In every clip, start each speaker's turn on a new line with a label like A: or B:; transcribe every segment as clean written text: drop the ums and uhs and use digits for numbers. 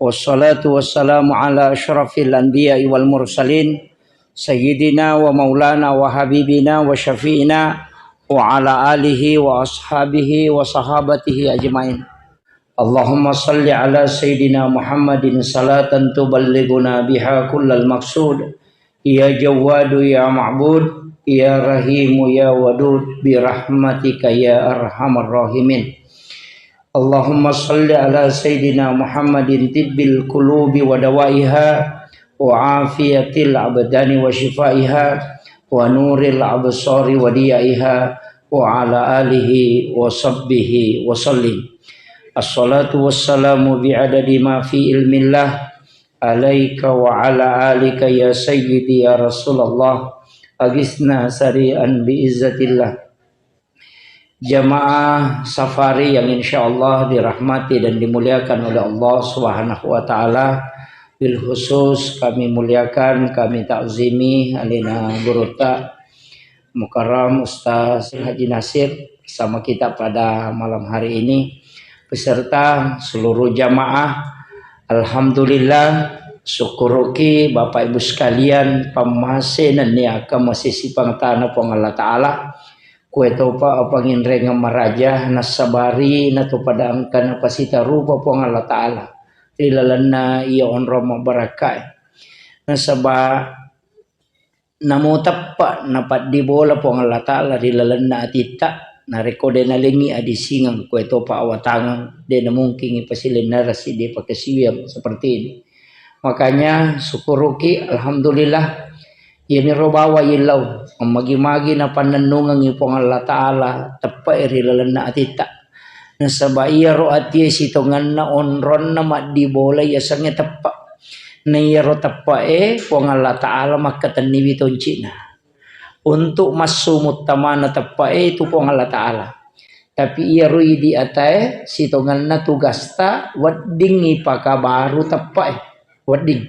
A: wassalatu wassalamu ala asyrafil anbiya'i wal mursalin sayyidina wa maulana wa habibina wa syafi'ina wa ala alihi wa ashabihi wa sahabatihi ajmain. Allahumma salli ala sayyidina Muhammadin salatan tuballighuna biha kullal maqsud. Ya Jawwadu ya Ma'bud, ya Rahimu ya Wadud, bi rahmatika ya arhamar rahimin. Allahumma salli ala sayyidina Muhammadin tibbil qulubi wa dawaiha wa afiyatil abdani wa shifaiha wa nuril absari wa diyaiha wa ala alihi wa sahbihi wa sallim. Assalatu wassalamu bi'adadi ma fi ilmillah alaika wa ala alika ya sayyidi ya Rasulullah agisna sari'an biizzatillah. Jamaah safari yang insyaallah dirahmati dan dimuliakan oleh Allah Subhanahu wa taala, bil khusus kami muliakan, kami takzimi alina Guruta Mukarram Ustaz Haji Nasir bersama kita pada malam hari ini beserta seluruh jamaah. Alhamdulillah, syukuruki Bapak Ibu sekalian pamase naniaka masih sipang tanah pong Allah Ta'ala kue topa apangin renga maraja nasabari natu pada angkan pasita rupa pong Allah Ta'ala ilalana iya onroma barakai nasaba namo tappa napat di bola pong Allah Ta'ala ilalana atita narekode na lengi adi singang kue topa awatangan de na mungkin ipasilin narasi de pakasiwam seperti ini. Makanya syukuruki alhamdulillah ini robawa ilau magi-magi na pananungang ipong Allah Ta'ala tepa iri lalana atita nasaba iya ro ati sitongan na onron na di bola yasangnya tepa na iya ro tepa pong Allah Ta'ala makataniwi toncina untuk masumut tamana tepa itu pong Allah Ta'ala. Tapi ia rui di atai sitongan na tugasta wadding ipakabaru tepa wadding.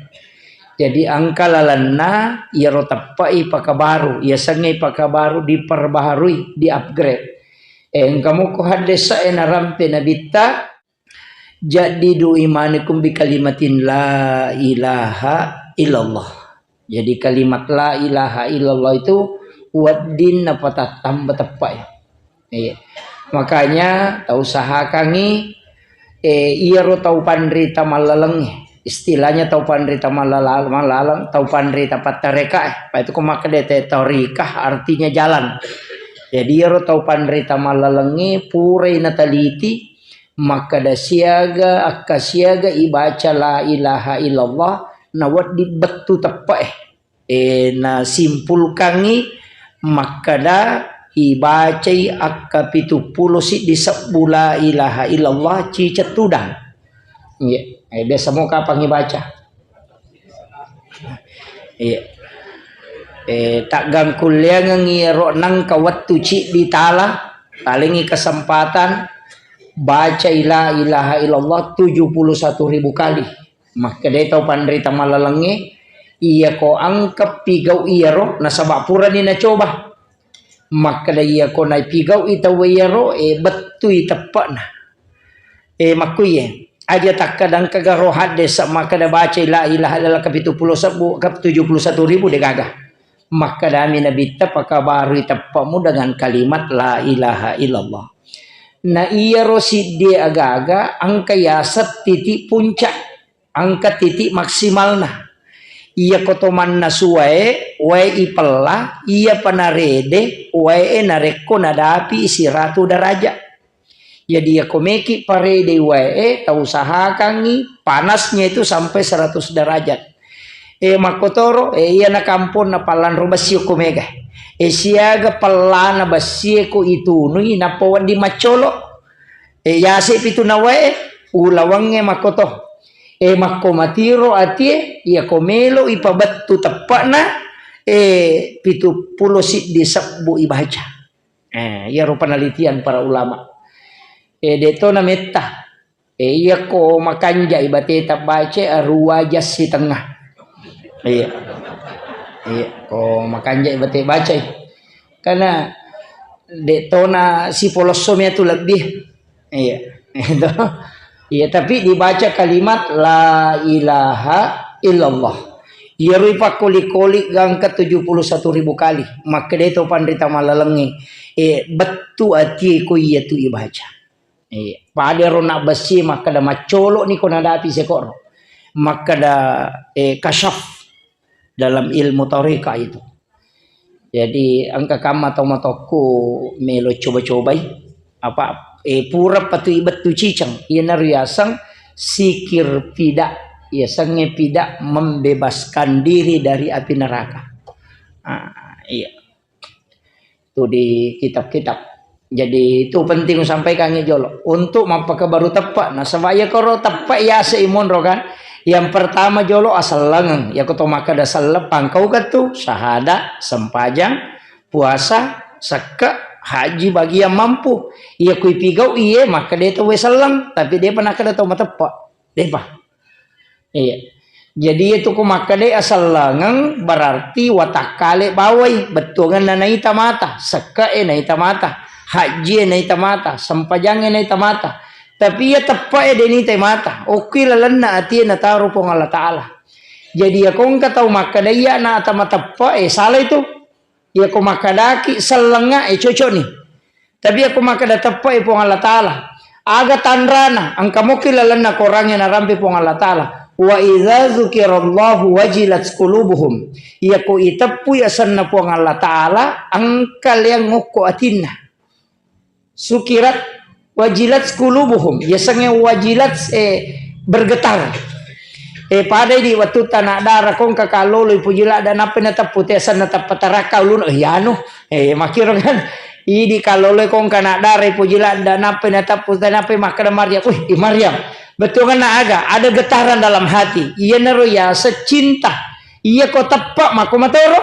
A: Jadi angka lalana ia ro tepa ipakabaru, ia sangai ipakabaru diperbaharui, di upgrade. Kamu ko hadesa na rampe na bitta jadi du imanikum bi kalimatin la ilaha illallah. Jadi kalimat la ilaha illallah itu waddin na patatam tepa. Makanya tau usaha kangi iya ro tau pandrita malaleng istilahnya tau pandrita malalang tau pandrita patareka itu kumaka dete torikah artinya jalan. Jadi iya ro tau pandrita malalengi pure nataliti maka da siaga akka siaga ibaca la ilaha illallah na waddi betu tepa na simpul kangi maka da ibacai akka 70 si disebut la ilaha illallah cicet tudang. Iya, biasa mau kapan ibaca? Iya. Tak gangkulia ngiro nang kawattu ci di tala palingi kesempatan baca la ilaha illallah 71.000 kali. Maka dia tahu pandrita malalengi iya ko angkap pigau iya ro nasabak pura ni na coba. Maka daya ko na pigaw itawayaro betu itepa na makuye aja tak kadang kagarohat desa maka da baca la ilaha illallah ka 71.000 de gagah maka dami nabi tapaka baru itepa mu dengan kalimat la ilaha illallah. Na iya rosi dia agaga angka yasat titik puncak angka titik maksimal na iya kotoman nasuwae wae ipella iya panarede wae nareko nadapi isi ratu daraja. Jadi ya komeki parede wae tau usahakangi panasnya itu sampai 100 derajat. Makotoro iya na kampon na palan robasyo komega. Siaga palana basye ko itunui na pawan di macolo. Yase pitu na wae ulawange makoto. Makomatiro atie ia komelo ipabatu tepa na 70 si disebut ibaca. Ia ro penelitian para ulama. Deto na meta. Iya ko makanja ibate tak baca ruwajas si tengah. Iya. Ko makanja ibate baca. Karena deto na si polosomnya tu lebih. Iya. Itu Iya, tapi dibaca kalimat la ilaha illallah. Ia rupa koli-koli gang ke 71.000 kali. Maka dia itu pandita malalengi. Betu ati ko iya tu ibaca. Pada rona besi maka da macolok ni ko nadapi sekor. Maka da kasyaf dalam ilmu tarekat itu. Jadi angka kama atau matoku melo coba-cobai apa pura patu betu cicang. Ia nariasang sikir pidak. Ya sange tidak membebaskan diri dari api neraka. Iya. Itu di kitab-kitab. Jadi itu penting sampaikan jolo. Untuk mapaka baru tepat. Nah sebaya koro tepat ya seimun kan. Yang pertama jolo asal langang. Ya kuto maka dasal lepang kau katu syahada, sempajang, puasa, seka, haji bagi yang mampu. Ia kui pigau iya maka dia tu wesalang. Tapi dia pernah kada tahu matepak. Depa. Iya. Jadi itu ku makade asal langang berarti watakale bawai betungan na naita mata, seka naita mata, haji naita mata, sampajang naita mata. Tapi ya tepa denita mata. Oke lalanna ati na taru pong Allah Taala. Jadi aku kata makade ya na ata tepa salah itu. Ya ku makadaki selanga cocok nih. Tapi aku makada tepa pong Allah Taala. Aga tanrana angka mo kilalanna korangnya narampi pong Allah Taala. Wa idza dzukirallahu wajilat qulubuhum. Ya ko itapu ya sanna po Allah Taala angkal yang ngoko atinna. Sukirat wajilat qulubuhum. Ya sange wajilat bergetar. Pada di waktu tanah darah kong kakalolo pujila dan apa na tapute sanna tapataraka ulun yano. Makiro kan idi kalolo kong kana darah pujila dan apa na tapute na apa makada Maryam. Maryam betul kan ada getaran dalam hati. Ia nero ya secinta. Ia ko tepak maku matoro.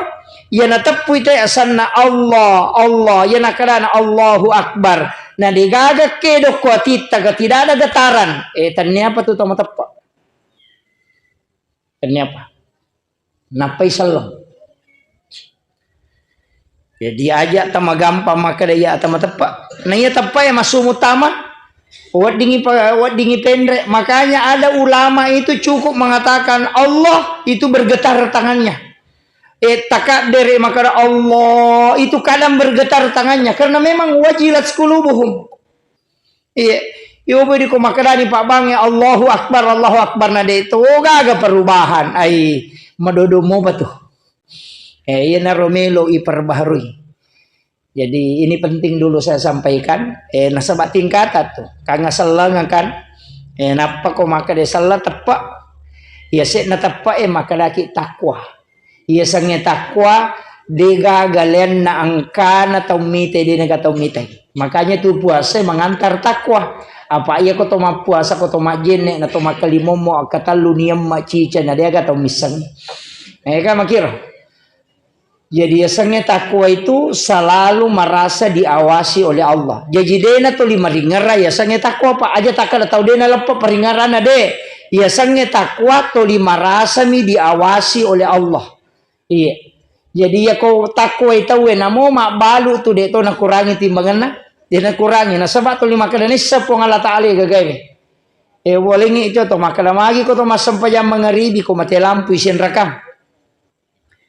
A: Ia na tepu itu asanna Allah. Ia na kadana Allahu Akbar. Nah digaga kedo ko tita tidak ada getaran. Ternyata tu tama tepak. Ternyata. Napai salam. Jadi ajak tama gampang maka dia tama tepak. Nah ia tepak ya masuk utama. Wat dingi pendek. Makanya ada ulama itu cukup mengatakan Allah itu bergetar tangannya. Takadere maka Allah itu kadang bergetar tangannya karena memang wajilat qulubuhum. Iya. Yo beri ko makadani Pak Bang ya Allahu Akbar nade itu gaga perubahan. Ai madodo mo batuh. Iya na Romelo iperbaharui. Jadi ini penting dulu saya sampaikan. Nasabat tingkatan tuh. Kanga selang kan. Napa ko maka de salah tepak. Ya set na tepak maka daki takwa. Ya sange takwa dega galen na angka na taumite di naga taumite. Makanya tuh puasa mengantar takwa. Apa iya ko toma puasa ko toma jene na toma kalimomo akatalu niyam macica na dia tau misang. Kan makiro. Jadi biasanya takwa itu selalu merasa diawasi oleh Allah. Jadi dena tu lima ringara biasanya takwa apa aja tak ada tahu dena lepas peringaran ade. Biasanya takwa tu lima rasa mi diawasi oleh Allah. Iya. Jadi ya kau takwa itu namo mak balu tu de tu nak kurangi timbangan na. Dia nak kurangi. Nah sebab tu lima kada ni sepong Allah Taala gagai. Boleh ni itu tu makala magi kau tu masam pajam mengeribi kau mati lampu isin rakam.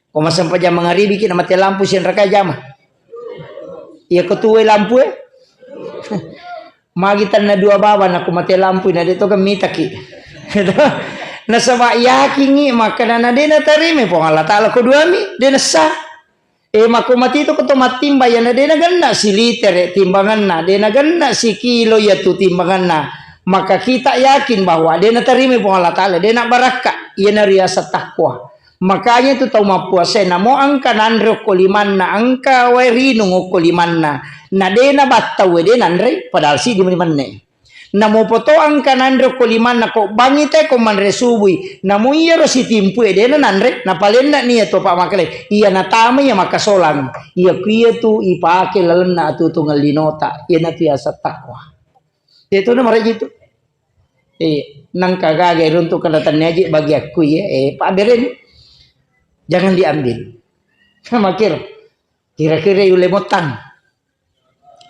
A: Kau masam pajam mengeribi kita mati lampu isin rakam jama. Ia ketua lampu magi tanah dua bawan aku mati lampu na dia tu kami taki. Nah sebab yakin ni makanan dia na terima pong Allah Taala kedua mi dia sah. Maku mati itu ketua mati bayan na dia na gana si liter timbangan na dia na gana si kilo ya tu timbangan na. Maka kita yakin bahwa dia na terima pong Allah Taala dia na barakah ia na riasa takwa. Makanya tu tahu mapuasa na mo angka nandro koliman na angka wairino ngokoliman na dia na bataw dia nandre padahal si di mana ne. Namo poto angka nandro koliman na ko bangite ko manre subui namo iya ro si timpu dia na nandre na palenda niya to pa makale iya na tama ya makasolang iya kuya tu ipake lalena tu tunggal linota iya na tiasa takwa. Itu na mara gitu. Nang kagage runtuk kalatan niya bagi aku ya paberin jangan diambil. Makir kira-kira yule motang.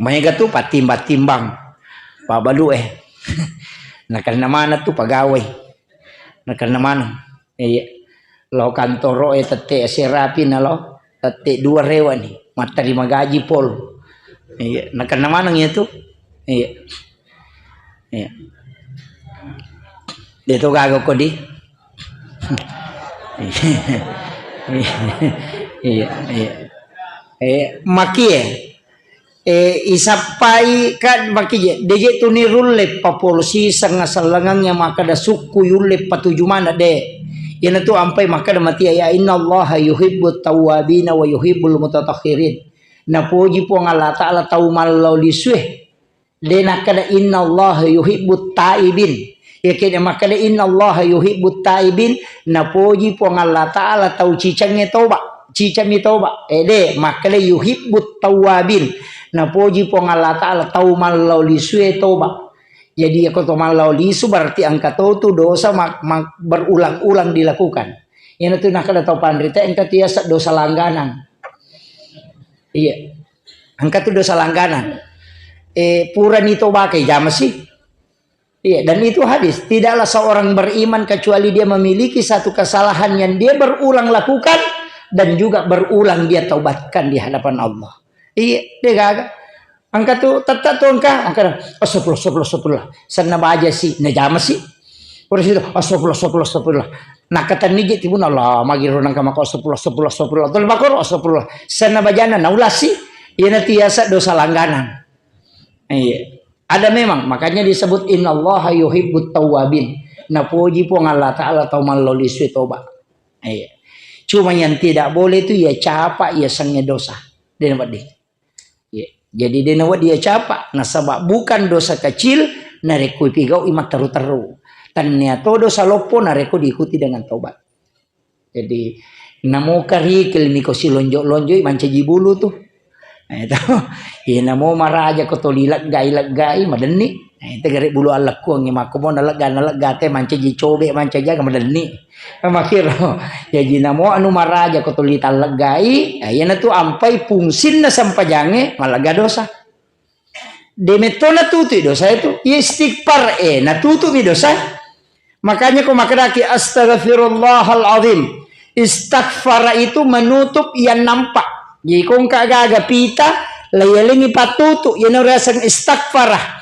A: Mayga tu patimbang-timbang. Pabalu Nah karena mana tuh pegawai. Nah karena mana? Iya. Lo kantoro tete serapi na lo tete 2 rewa nih. Terima gaji pol. Iya. Nah karena mana itu? Iya. Iya. Dia tuh kagak kok di. Iya. Iya. Maki ya. Isapai kan maki deje tunirulle papolusi sanga salangangnya maka da suku yulle patuju mana de. Yana tu ampai maka da mati ya innallaha yuhibbut tawwabina wa yuhibbul mutatahhirin. Na puji po ngala ta'ala tau malau liswe. De nakada innallaha yuhibbut taibin. Ya kena maka da innallaha yuhibbut taibin na puji po ngala ta'ala tau cicangnya toba. Cicangnya toba. De maka da yuhibbut tawwabin. Na puji po ngala ta'ala tau malau liswe toba. Jadi ako to malau lisu berarti angka tu dosa berulang-ulang dilakukan. Yang itu nak ada tau pandrita angka tiasa dosa langganan. Iya. Angka tu dosa langganan. Pura ni toba kay jama sih. Iya, dan itu hadis. Tidaklah seorang beriman kecuali dia memiliki satu kesalahan yang dia berulang lakukan dan juga berulang dia taubatkan di hadapan Allah. Iya, dia gagak. Angka tu tetap tu angka 10. Sana baja sih, najama sih. Orang situ 10. Nak kata ni je tibun Allah magiro nang kama ko 10. Tul bakor 10. Sana bajana naulah sih. Ia tiasa dosa langganan. Iya. Ada memang, makanya disebut innallaha yuhibbut tawwabin. Na puji po Allah Ta'ala tau malolisu toba. Iya. Cuma yang tidak boleh itu ya capa ya sangnya dosa. Dia nampak dia. Jadi dia nawat dia capa. Nah sebab bukan dosa kecil. Nareku pigau imat teru-teru. Ternyata dosa lopo nareku diikuti dengan tobat. Jadi namo kari kelmiko si lonjok-lonjok mancaji bulu tuh. Nah itu. Ya namo maraja koto lilak-gai madeni. Nah itu garik bulu alak kuang. Mako mo nalak-gate mancaji cobe mancaja ke madeni. Makiro. Jadi namo anu maraja koto lital gai. Ayan na tu ampai pungsin na sampajange malaga dosa. Demeto natutu dosa itu. Istighfar natutu mi dosa. Makanya kau makadaki astaghfirullahal azim. Istighfar itu menutup yang nampak. Jadi kau kagak pita layalingi patutu yan rasang istighfar.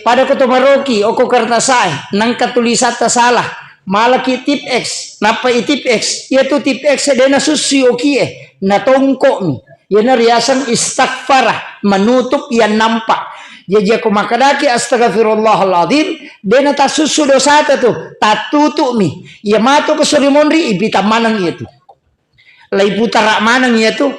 A: Pada koto maroki o ko kartasay nang katulisata salah. Malaki tip X, napa tip X? Yaitu tip X ada na susioki na tongko mi. Yan riasang istighfar menutup yang nampak. Jadi aku makadaki astaghfirullahaladzim. Dia na tasusu dosa tu tatutu mi. Ya mato ke surimonri ibita manang itu. Lai putara manang itu.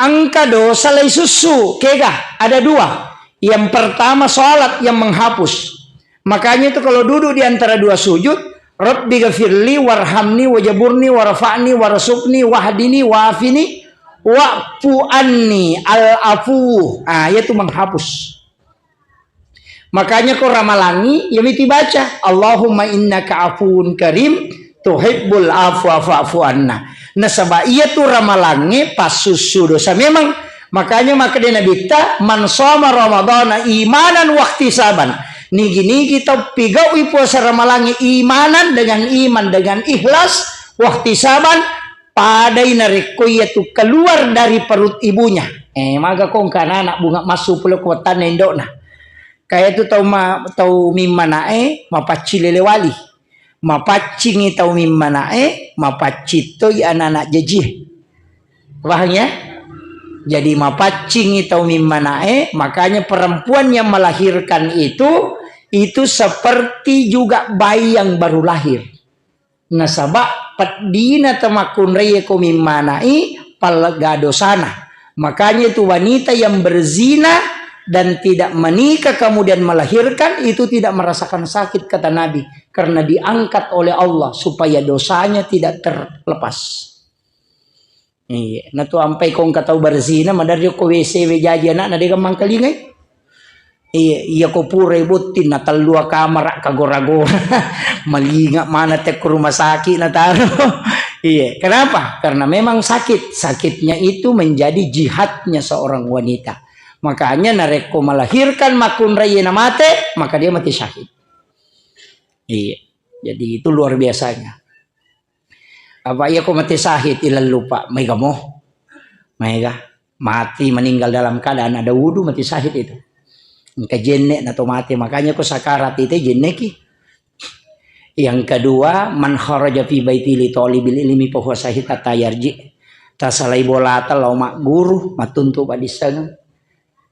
A: Angka dosa lai susu kega ada 2. Yang pertama salat yang menghapus. Makanya itu kalau duduk di antara 2 sujud. Rabbi ghafirli warhamni wajaburni warfa'ni warasukni wahdini wafini wa'fu anni al-afu. Yaitu menghapus. Makanya kau ramalangi ya miti baca Allahumma innaka afuun karim tuhibbul afwa fa'fu anna. Nah sebab ia tu ramalangi pas susu dosa memang. Makanya maka dia Nabi ta man shoma ramadhana imanan wahtisaban. Nigi kita pigau puasa ramalangi imanan dengan iman dengan ikhlas wahtisaban padai nareko yaitu keluar dari perut ibunya. Maga kong kana anak bunga masuk pula kota nendok nah. Kayak itu tau mimanae mapaci lelewali. Mapacingi tau mimanae mapacito ya anak-anak jejih. Paham ya? Jadi mapacingi tau mimanae makanya perempuan yang melahirkan itu seperti juga bayi yang baru lahir. Nasabak padina tamakun raya kumimanai palgadosana. Makanya itu wanita yang berzina dan tidak menikah kemudian melahirkan itu tidak merasakan sakit kata Nabi. Karena diangkat oleh Allah supaya dosanya tidak terlepas. Iya, na tu ampai kong katau berzina madari ko WC wejaji anak na de gamang kalingay. Iya ko pure butin na talua kamar kagoragora. Malinga mana te ke rumah sakit na taro. Iya, kenapa? Karena memang sakit. Sakitnya itu menjadi jihadnya seorang wanita. Makanya nareko melahirkan makun raya na mate, maka dia mati syahid. Iya. Jadi itu luar biasanya. Apa iya kok mati sahid ilal lupa mega moh. Mega mati meninggal dalam keadaan ada wudu mati sahid itu. Engka jenne atau mati makanya kok sakarat itu jenne ki. Yang kedua, man kharaja fi baiti li talibil ilmi fa huwa sahid hatta yarji. Tasalai bolata lau mak guru matuntu padisang.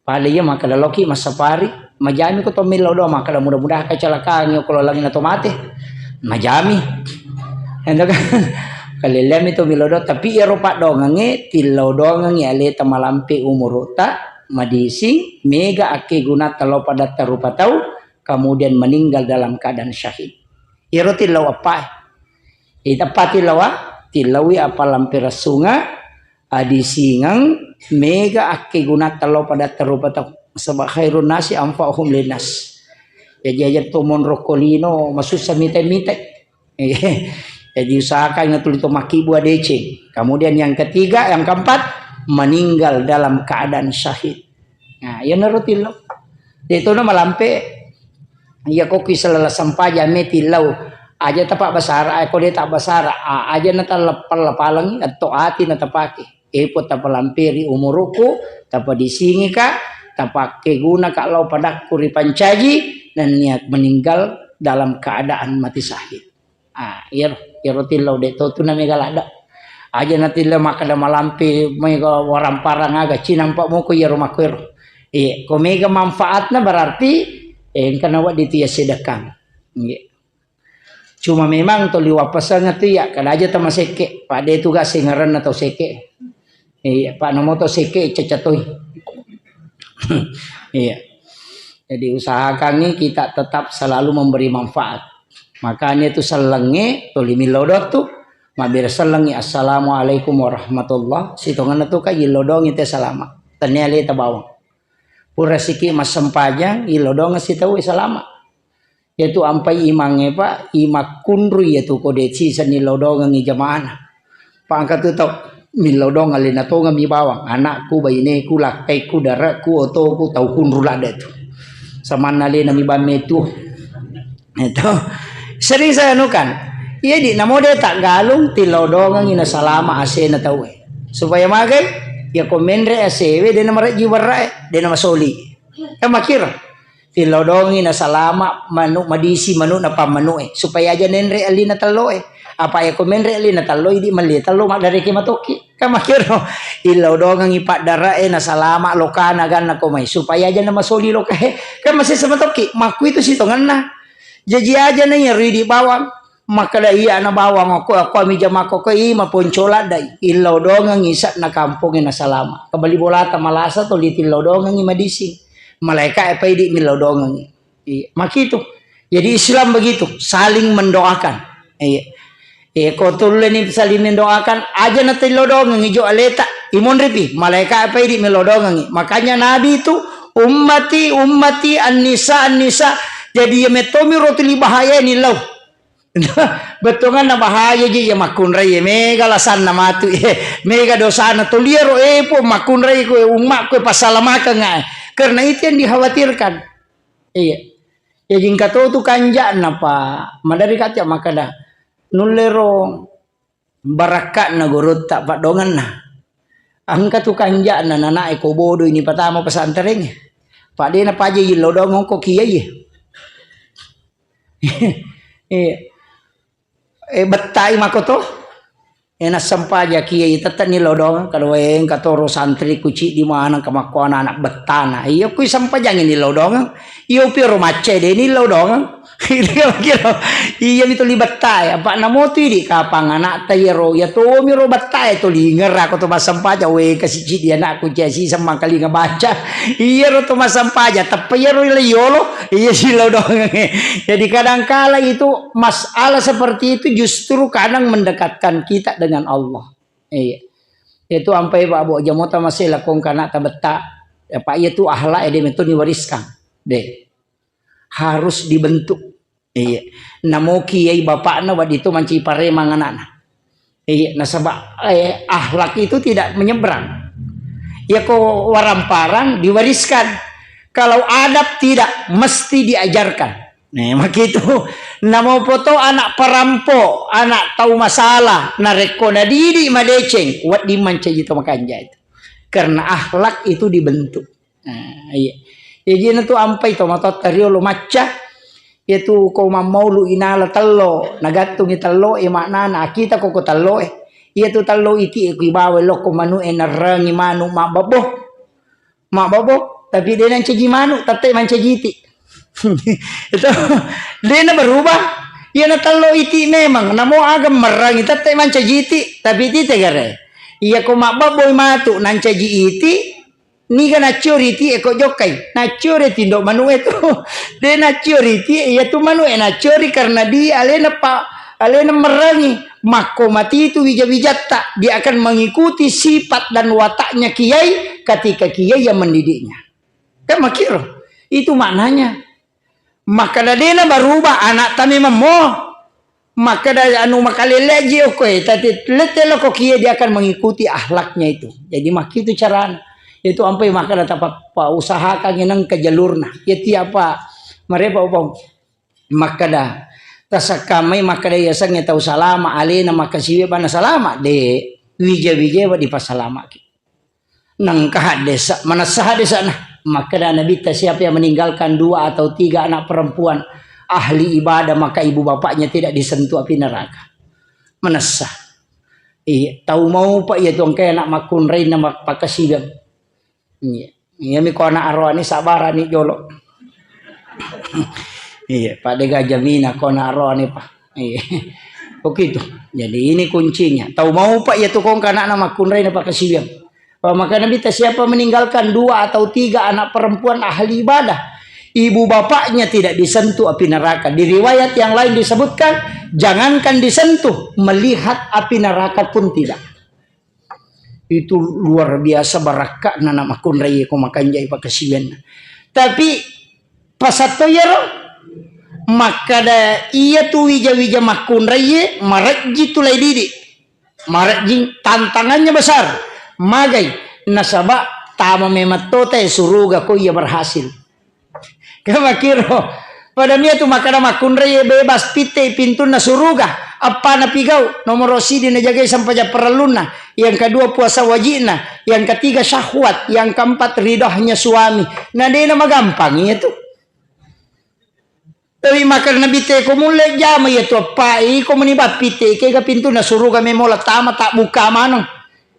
A: Pali ya maka loki masapari majami ko tomil do maka mudah-mudahan kecelakaan yo kalau lagi nato mati. Majami. Endo kan kalilem itu milodo tapi ya rupa dongange tilau dongange ale tamalampe umurota madisi mega ake guna talo pada terupa tahu kemudian meninggal dalam keadaan syahid. Iro tilaw apa? Ita tilawi apa lampir sunga adi singang mega ake guna talo pada terupa tahu sebab khairun nasi anfa'uhum linnas. Ya jajar tumon rokolino masuk samite-mite. Jadi usahakan ngatul itu maki buah DC. Kemudian yang ketiga, yang keempat meninggal dalam keadaan syahid. Nah, ya narutil itu nama lampe. Ya kok kisah sampah jame tilau aja tapak basara ako dia tak basara aja nata lapalangi atau ati nata pake epot tapalampiri umuruku tapa disingi ka tapake guna kalau pada kuri pancaji dan niat meninggal dalam keadaan mati syahid. Ya tilau de to na mega lada aja nati le makada malampi mega waram parang aga cinampak mo ko ya rumah ko ko mega manfaatna berarti karena wak itu ya sedekah. Cuma memang to liwa pasang tu ya kada aja tama seke pada itu gak singaran atau seke. Pak namo to seke cecatoy. Iya. Jadi usahakan kita tetap selalu memberi manfaat. Makanya itu selenge to limilodot tu mabir selengi assalamualaikum warahmatullah sitongan tu ka ilodong ite salama. Tanyali ta bawang. Resiki mas sempajang ilodong si tahu selama yaitu ampai imangnya pak imak kunru yaitu kodeci seni lodong ngi jamaah pangkat tu tau milodong alina to ngami bawang anakku bayine ku lakai ku daraku oto ku tau kunru lada tu sama nali nami bame tu itu sering saya nukan iya di namo dia tak galung tilodong ngi na salama asena tahu supaya magai ya komendre asewe de nama jiwara de nama soli kan makir tilodongi na salama manu madisi manu na pamanu supaya aja nenre alina talo apa ya komendre alina talo di mali talo mak dari kimatoki kan makir ilodongi pak dara na salama lokana gan na komai supaya aja nama soli lokahe kan masih sematoki maku itu sitongan na jadi aja na nyeri di bawang maka da iya na bawang ako ami jamako ko ima poncola dai ilaw dong ang isa na kampung na salama kabali bolata malasa to litilaw dong ang madisi malaika apa di milaw dong ang makito jadi Islam begitu saling mendoakan ko tulen ni saling mendoakan aja na tilaw dong ang ijo aleta imon ripi malaika apa di milaw dong ang makanya nabi itu ummati an-nisa jadi metomi rotili bahaya ni law betungan na bahaya ji ya makunray mega lasan na matu mega dosa na tuliero po makunray ko umak ko pasalamaka nga karena itu yang dikhawatirkan iya ya jingka to kanja na pa madari katya makada nulero barakat na gurut tak padongan na angka tu kanja na nanae ko bodo ini patama pesantren pak de na paje lodong ko kiye iya betai makoto ena sampaja kiai tata ni lodong kalau yang katoro santri kuci di mana kamakuan anak betana iya kui sampajang ini lodong iyo piro mace de ni lodong iya itu li betai apa namo tu di kapang anak tayero ya to miro betai to li ngera ko to masampaja we kasih dia anak ku jasi sama kali ngabaca iya ro to masampaja tapi ya ro yolo iya si lodong jadi kadang kala itu masalah seperti itu justru kadang mendekatkan kita dengan Allah iya itu sampai Pak Bo jamota masih lakon kana tabeta apa itu ahlak ede itu diwariskan deh harus dibentuk iya namo kiai bapakna wad itu manci pare manganana iya nasaba akhlak itu tidak menyeberang ya ko waramparang diwariskan kalau adab tidak mesti diajarkan Nih makitu namo foto anak perampok, anak tahu masalah, nareko na didi madeceng, wat di manca itu makanja itu. Karena akhlak itu dibentuk. Nah, iya. Ya jina tu ampai to matot tario lo maca itu ko mau lu inala tello nagatung tello e maknana kita ko tello iya tu tello iti ku bawa lo ko manu enarangi manu mak babo tapi dia nan cegi manu tate man cegiti itu dia na berubah iya na tello iti memang namo agam merangi tate man cegiti tapi ti tegare iya ko mak babo matu nan cegi iti ni kan naturity eko jokai naturity dok manu itu dia naturity ya tu manu naturity karena dia alena merangi mako mati itu wija-wijata dia akan mengikuti sifat dan wataknya kiai ketika kiai yang mendidiknya kan makiro itu maknanya maka dia berubah anak tami memo maka dah anu makalele je oke tapi letelo kok kiai dia akan mengikuti akhlaknya itu jadi mak itu caranya itu ampai maka data pa usahakan nang ke jalurna ya tiapa mereka upang maka dah tasakamai maka dah yasang tahu salama alena maka siwe bana salama de wija wa di pasalama ki nang kahad desa mana sah desa nah maka dah nabi siapa yang meninggalkan 2 atau 3 anak perempuan ahli ibadah maka ibu bapaknya tidak disentuh api neraka mana sah tahu mau pak ya tuang kaya anak makun reina pakasibang. Iya mi ko anak arwani sabarani jolo. Iya, Pak Dega Jamina ko anak arwani Pak. Iya. Begitu. Jadi ini kuncinya. Tahu mau Pak ya tuh kong anak nama kunrai na Pak kasibiang. Maka Nabi siapa meninggalkan 2 atau 3 anak perempuan ahli ibadah, ibu bapaknya tidak disentuh api neraka. Di riwayat yang lain disebutkan jangankan disentuh, melihat api neraka pun tidak. Itu luar biasa barakah nana makun raya ko makan jai pakasian. Tapi pasato yaro maka da iya tu wija makun raya marajji tulai didi. Marajji tantangannya besar. Magai nasaba tama mematote suruga ko ia berhasil. Kamakiro pada mia tu makana makun raya bebas pite pintu na suruga. Apa na pigau nomor rosidi na jaga sampai perluna yang kedua puasa wajibna yang ketiga syahwat yang keempat ridahnya suami nah dia nama gampang itu tapi makan nabi te ko mulai jama itu apa ko menibat pite ke pintu na suruga memola tama tak buka manong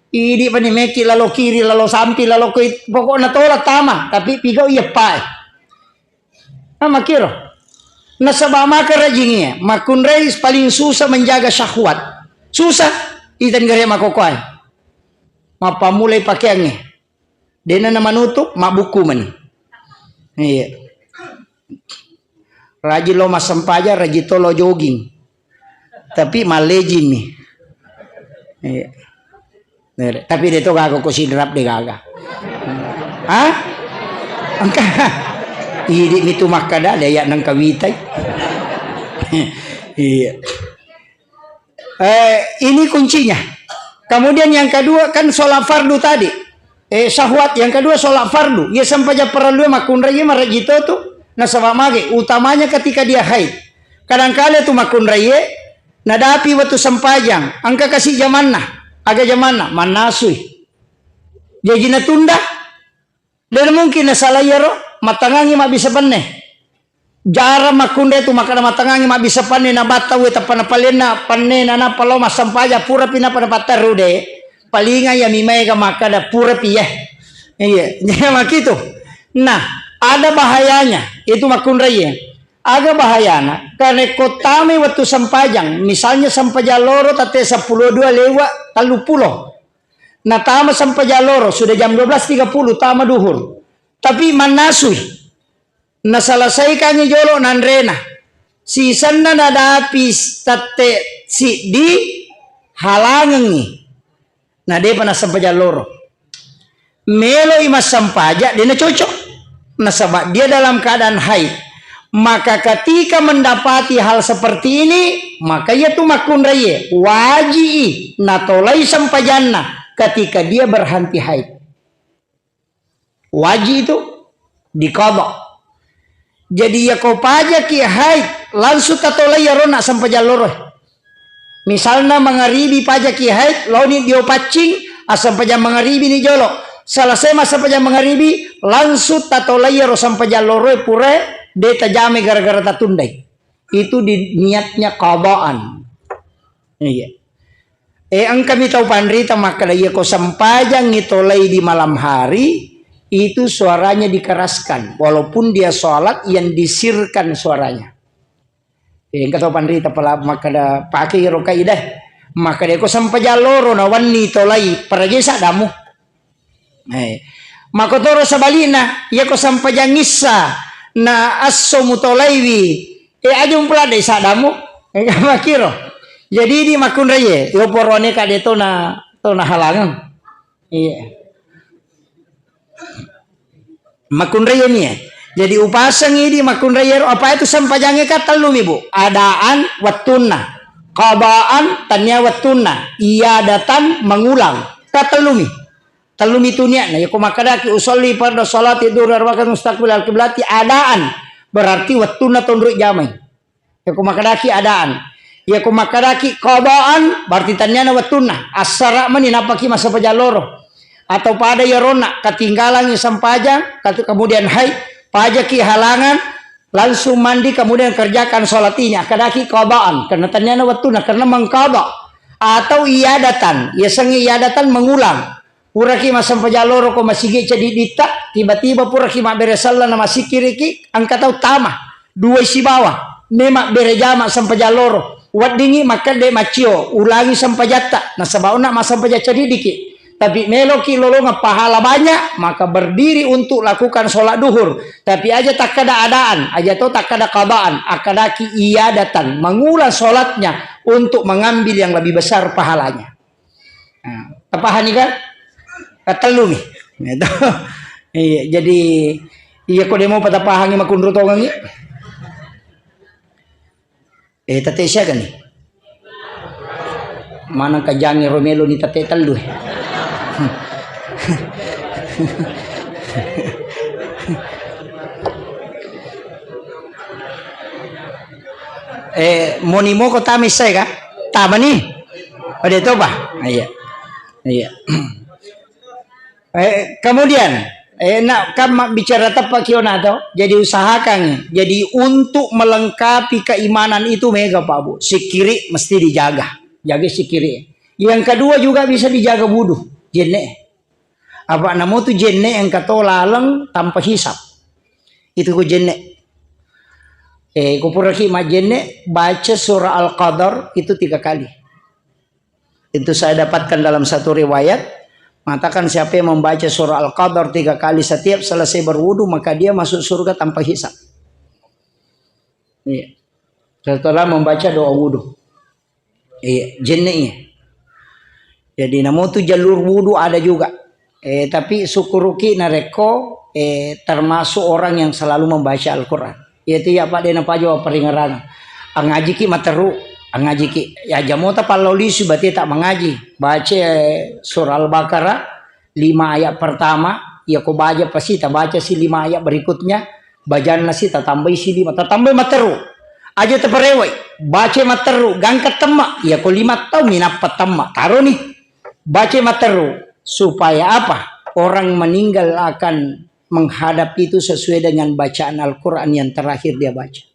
A: idi pani meki lalu kiri lalu sampi lalu pokoknya tolak tama tapi pigau iya pa ama kiro nasabah maka rajingnya makun reis paling susah menjaga syahwat susah itan gare makokoy mapa mulai pakaiannya dena nama nutup mak buku man iya raji lo mas sempaja raji tolo jogging tapi malejin nih iya tapi dia tuh gak ko sidrap de gaga hah angka idi itu makada daya nang kawitai. Iya. Ini kuncinya. Kemudian yang kedua kan sholat fardu tadi. Syahwat yang kedua sholat fardu. Ya sampai perlu makun raya marajito tuh. Nasabah mage utamanya ketika dia haid. Kadang-kala tuh makun raya nadapi waktu sempajang. Angka kasih zamanna. Aga zamanna manasui. Jadi natunda. Dan mungkin nasalah yaro matangangi mak bisa penne jara makunde tu makana matangangi mak bisa panne na batawe tapana palena panne na palo masampaja pura pina pada patarude palinga ya mimega makada pura piye iya jadi makitu nah ada bahayanya itu makun raya agak bahayana karena kotame waktu sampajang misalnya sampaja loro tate 10 2 lewat 30 nah tama sampaja loro sudah jam 12.30 tama duhur tapi manasui na selesaikan jolo nandrena si sana nadapi tate si di halangi nah dia pernah sampaja loro melo imas sampaja dia cocok nasabak dia dalam keadaan haid maka ketika mendapati hal seperti ini maka ia tu makun raya wajib natolai sampajanna ketika dia berhenti haid wajib itu diqadha Jadi ya kau pajak ki haid langsung tatolai ya rona sampai jalur. Misalnya mengaribi pajak ki haid launi dia pacing asam pajak mengaribi ni jolo. Selesai masa pajak mengaribi langsung tatolai ya sampai jalur pure de tajame gara-gara tatundai. Itu di niatnya qadaan. Iya. Ang kami tahu pandrita maka dia kau sampajang itolai di malam hari itu suaranya dikeraskan walaupun dia sholat yang disirkan suaranya. Yang kata pandrita pala maka da pakai rokai dah maka dia kau sampajang loro na wani tolai parajesa damu. Maka toro sabalina ia kau sampajang ngissa na asso mutolaiwi ajung pula desa damu makiro. Jadi di makun raya, yo porone kade to na halangan. Iya. Makun raya ni. Jadi upasang ini makun raya apa itu sampajangnya katalum ibu. Adaan wattuna, qadaan tanya wattuna, iadatan mengulang. Katalumi. Talumi itu niat. Nah, ya kumakadaki usolli pada salat tidur arwakan mustaqbil al-qiblati adaan berarti wattuna tunduk jamai. Ya kumakadaki adaan. Ya kumakadaki qadaan berarti tanyana watuna asara mani napaki masa pajaloro atau pada ya rona ketinggalan yang sampajang kemudian hai pajaki halangan langsung mandi kemudian kerjakan sholat ini kadaki qadaan karena tanyana watuna karena mengqada atau iadatan ya sengi iadatan mengulang puraki masa pajaloro ko masigi jadi ditak tiba-tiba puraki mak beresalla na masih kiriki angkat utama dua isi bawah memak berejama sampai jaloro wat dingi maka de macio ulangi sampai jata nah sabauna masa sampai jata dikit tapi meloki lolonga pahala banyak maka berdiri untuk lakukan sholat duhur tapi aja tak ada adaan aja tuh tak ada qadaan akadaki iadatan mengulang sholatnya untuk mengambil yang lebih besar pahalanya. Nah, pahami kan katelumi gitu. Iya jadi iya kok demo pada pahangi makun rotongangi tate siya gani. Manang kajangi Romelo ni tate talo. Monimo ko tamis saya ka? Tama ni. O dito ba? Iya. Iya. Kemudian nak kan bicara tepat kionato jadi usahakan jadi untuk melengkapi keimanan itu mega Pak Bu si kiri mesti dijaga si kiri yang kedua juga bisa dijaga wudu jenne apa namo tu jenne yang kata lalang tanpa hisap itu ku jenne kupuraki ma jenne baca surah Al-Qadar itu 3 kali itu saya dapatkan dalam satu riwayat. Mengatakan siapa yang membaca surah Al-Qadar 3 kali setiap selesai berwudu maka dia masuk surga tanpa hisab. Iya. Setelah membaca doa wudu. Iya, jennya. Jadi namo tu jalur wudu ada juga. Tapi syukuruki nareko termasuk orang yang selalu membaca Al-Qur'an. Yaitu ya Pak dena pajo peringaran. Ngaji ki materu ngaji ki ya jamota palolisu berarti tak mengaji baca surah Al-Baqarah 5 ayat pertama ya ko baca pasti tak baca si 5 ayat berikutnya bacaan nasi tak tambah si 5 tak tambah materu aja terperewai baca materu gangkat temak ya ko 5 tahun minapa temak taruh nih baca materu supaya apa orang meninggal akan menghadap itu sesuai dengan bacaan Al-Quran yang terakhir dia baca.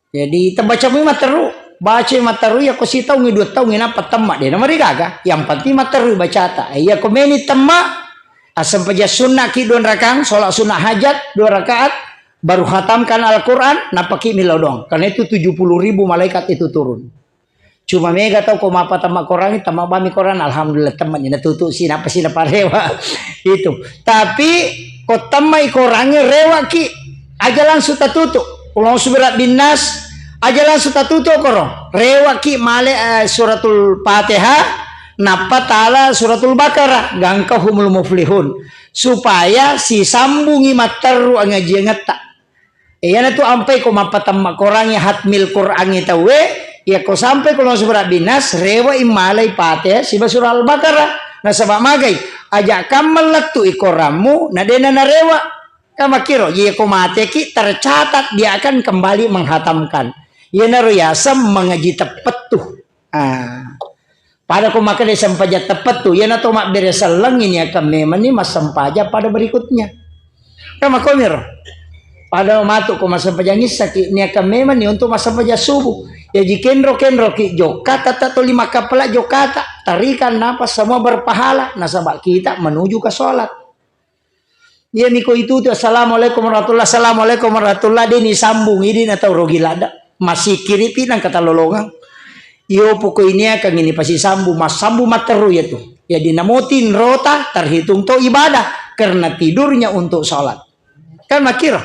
A: Jadi terbaca materu, baca materu ya ko si tahu ngidut tahu nginapa temak dia nama gaga. Yang penting materu baca ta. Ya ko meni temak asam paja sunnah ki 2 rakaat, salat sunnah hajat 2 rakaat baru khatamkan Al-Qur'an napaki milodong. Karena itu 70.000 malaikat itu turun. Cuma mega tahu ko mapa temak Quran temak bami Quran alhamdulillah teman ina tutu si napa si napa rewa itu. Tapi ko temai Quran rewa ki aja langsung tatutu. Ulang surat bin Nas aja langsung tatutu koro rewa ki male suratul Fatihah napa ta'ala suratul Baqarah gangkahumul muflihun supaya si sambungi materu ngaji ngeta na tu ampai ko mapatam korangi hatmil Qur'an itawe ya ko sampai ko surat bin Nas rewa imalai Fatihah si surah Al-Baqarah na sabab magay aja kamal tu ikoramu na dena na rewa
B: Kama kiro ye ko mate ki tercatat dia akan kembali menghatamkan. Ye naru yasam mengaji tepat tuh. Pada ko maka dia sampaja tepat tuh. Ye na to mak beresa lengin ya kami meni mas sampaja pada berikutnya. Kama komir. Pada matu ko mas sampaja ngisaki ni kami meni untuk mas sampaja subuh. Ya jikendro ki jokata tato 5 kapala jokata tarikan napas semua berpahala nasabak kita menuju ke sholat. Ya miko itu tuh assalamualaikum warahmatullah assalamualaikum warahmatullah dini sambung ini atau rogi lada masih kiri pinang kata lolongang. Yo pokok ini akan ini pasti sambu mas sambu materu ya tuh. Ya dinamotin rota terhitung tuh ibadah karena tidurnya untuk sholat. Kan makir